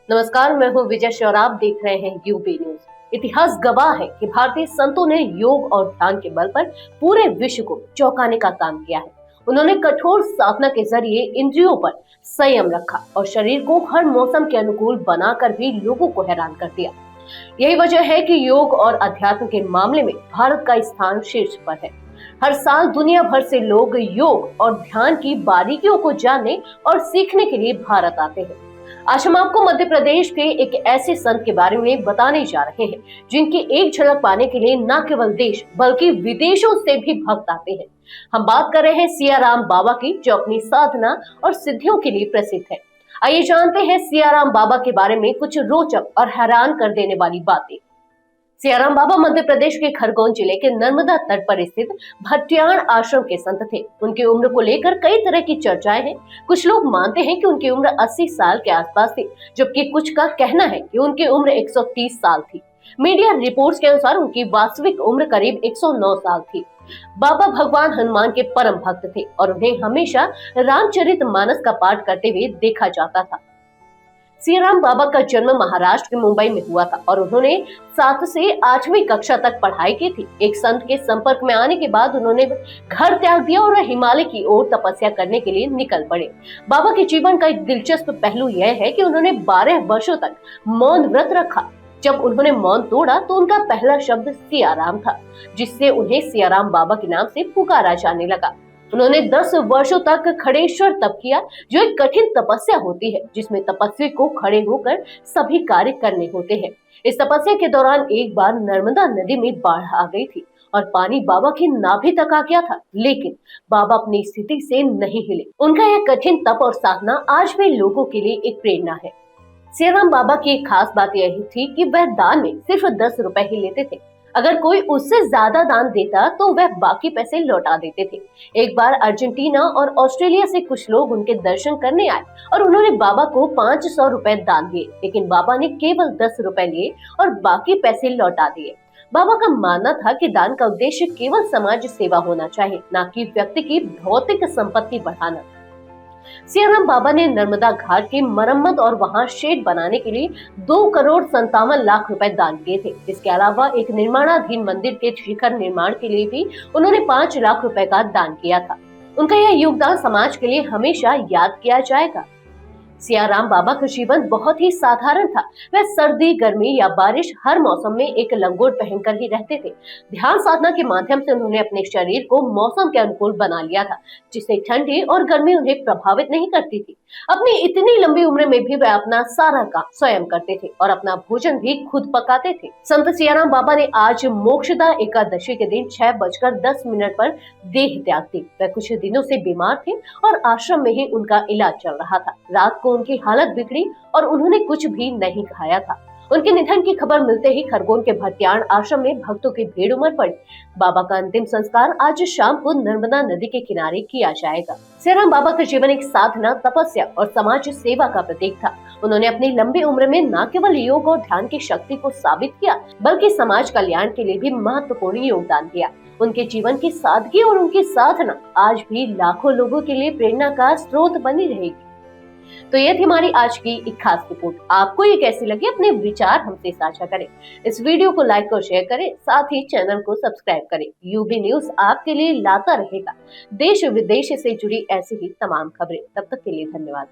नमस्कार, मैं हूँ विजय और आप देख रहे हैं यूबी न्यूज। इतिहास गवाह है कि भारतीय संतों ने योग और ध्यान के बल पर पूरे विश्व को चौंकाने का काम किया है। उन्होंने कठोर साधना के जरिए इंद्रियों पर संयम रखा और शरीर को हर मौसम के अनुकूल बनाकर भी लोगों को हैरान कर दिया। यही वजह है कि योग और अध्यात्म के मामले में भारत का स्थान शीर्ष पर है। हर साल दुनिया भर से लोग योग और ध्यान की बारीकियों को जानने और सीखने के लिए भारत आते हैं। आज हम आपको मध्य प्रदेश के एक ऐसे संत के बारे में बताने जा रहे हैं जिनकी एक झलक पाने के लिए न केवल देश बल्कि विदेशों से भी भक्त आते हैं। हम बात कर रहे हैं सियाराम बाबा की, जो अपनी साधना और सिद्धियों के लिए प्रसिद्ध है। आइए जानते हैं सियाराम बाबा के बारे में कुछ रोचक और हैरान कर देने वाली बातें। सियाराम बाबा मध्य प्रदेश के खरगोन जिले के नर्मदा तट पर स्थित भट्टियाण आश्रम के संत थे। उनकी उम्र को लेकर कई तरह की चर्चाएं हैं। कुछ लोग मानते हैं कि उनकी उम्र 80 साल के आसपास थी, जबकि कुछ का कहना है कि उनकी उम्र 130 साल थी। मीडिया रिपोर्ट्स के अनुसार उनकी वास्तविक उम्र करीब 109 साल थी। बाबा भगवान हनुमान के परम भक्त थे और उन्हें हमेशा रामचरितमानस का पाठ करते हुए देखा जाता था। सियाराम बाबा का जन्म महाराष्ट्र के मुंबई में हुआ था और उन्होंने 7 से 8वीं कक्षा तक पढ़ाई की थी। एक संत के संपर्क में आने के बाद उन्होंने घर त्याग दिया और हिमालय की ओर तपस्या करने के लिए निकल पड़े। बाबा के जीवन का एक दिलचस्प पहलू यह है कि उन्होंने 12 वर्षों तक मौन व्रत रखा। जब उन्होंने मौन तोड़ा तो उनका पहला शब्द सियाराम था, जिससे उन्हें सियाराम बाबा के नाम से पुकारा जाने लगा। उन्होंने 10 वर्षों तक खड़ेश्वर तप किया, जो एक कठिन तपस्या होती है जिसमें तपस्वी को खड़े होकर सभी कार्य करने होते हैं। इस तपस्या के दौरान एक बार नर्मदा नदी में बाढ़ आ गई थी और पानी बाबा की नाभि तक आ गया था, लेकिन बाबा अपनी स्थिति से नहीं हिले। उनका यह कठिन तप और साधना आज भी लोगों के लिए एक प्रेरणा है। सियाराम बाबा की एक खास बात यही थी कि वह दान में सिर्फ 10 रुपए ही लेते थे। अगर कोई उससे ज्यादा दान देता तो वह बाकी पैसे लौटा देते थे। एक बार अर्जेंटीना और ऑस्ट्रेलिया से कुछ लोग उनके दर्शन करने आए और उन्होंने बाबा को 500 रुपए दान दिए, लेकिन बाबा ने केवल 10 रुपए लिए और बाकी पैसे लौटा दिए। बाबा का मानना था कि दान का उद्देश्य केवल समाज सेवा होना चाहिए, न कि व्यक्ति की भौतिक संपत्ति बढ़ाना। सियाराम बाबा ने नर्मदा घाट की मरम्मत और वहां शेड बनाने के लिए 2,57,00,000 रुपए दान किए थे। इसके अलावा एक निर्माणाधीन मंदिर के शिखर निर्माण के लिए भी उन्होंने 5 लाख रुपए का दान किया था। उनका यह योगदान समाज के लिए हमेशा याद किया जाएगा। सियाराम बाबा का जीवन बहुत ही साधारण था। वह सर्दी, गर्मी या बारिश हर मौसम में एक लंगोट पहनकर ही रहते थे। ध्यान साधना के माध्यम से उन्होंने अपने शरीर को मौसम के अनुकूल बना लिया था, जिससे ठंडी और गर्मी उन्हें प्रभावित नहीं करती थी। अपनी इतनी लंबी उम्र में भी वह अपना सारा काम स्वयं करते थे और अपना भोजन भी खुद पकाते थे। संत सियाराम बाबा ने आज मोक्षदा एकादशी के दिन 6:10 पर देह त्याग दी। वह कुछ दिनों से बीमार थे और आश्रम में ही उनका इलाज चल रहा था। रात को उनकी हालत बिगड़ी और उन्होंने कुछ भी नहीं खाया था। उनके निधन की खबर मिलते ही खरगोन के भट्टियाण आश्रम में भक्तों की भीड़ उमड़ पड़ी। बाबा का अंतिम संस्कार आज शाम को नर्मदा नदी के किनारे किया जाएगा। सियाराम बाबा का जीवन एक साधना, तपस्या और समाज सेवा का प्रतीक था। उन्होंने अपनी लंबी उम्र में न केवल योग और ध्यान की शक्ति को साबित किया, बल्कि समाज कल्याण के लिए भी महत्वपूर्ण योगदान दिया। उनके जीवन की सादगी और उनकी साधना आज भी लाखों लोगों के लिए प्रेरणा का स्रोत बनी रहेगी। तो ये थी हमारी आज की एक खास रिपोर्ट। आपको ये कैसी लगी, अपने विचार हमसे साझा करें। इस वीडियो को लाइक और शेयर करें, साथ ही चैनल को सब्सक्राइब करें। यूबी न्यूज आपके लिए लाता रहेगा देश विदेश से जुड़ी ऐसी ही तमाम खबरें। तब तक के लिए धन्यवाद।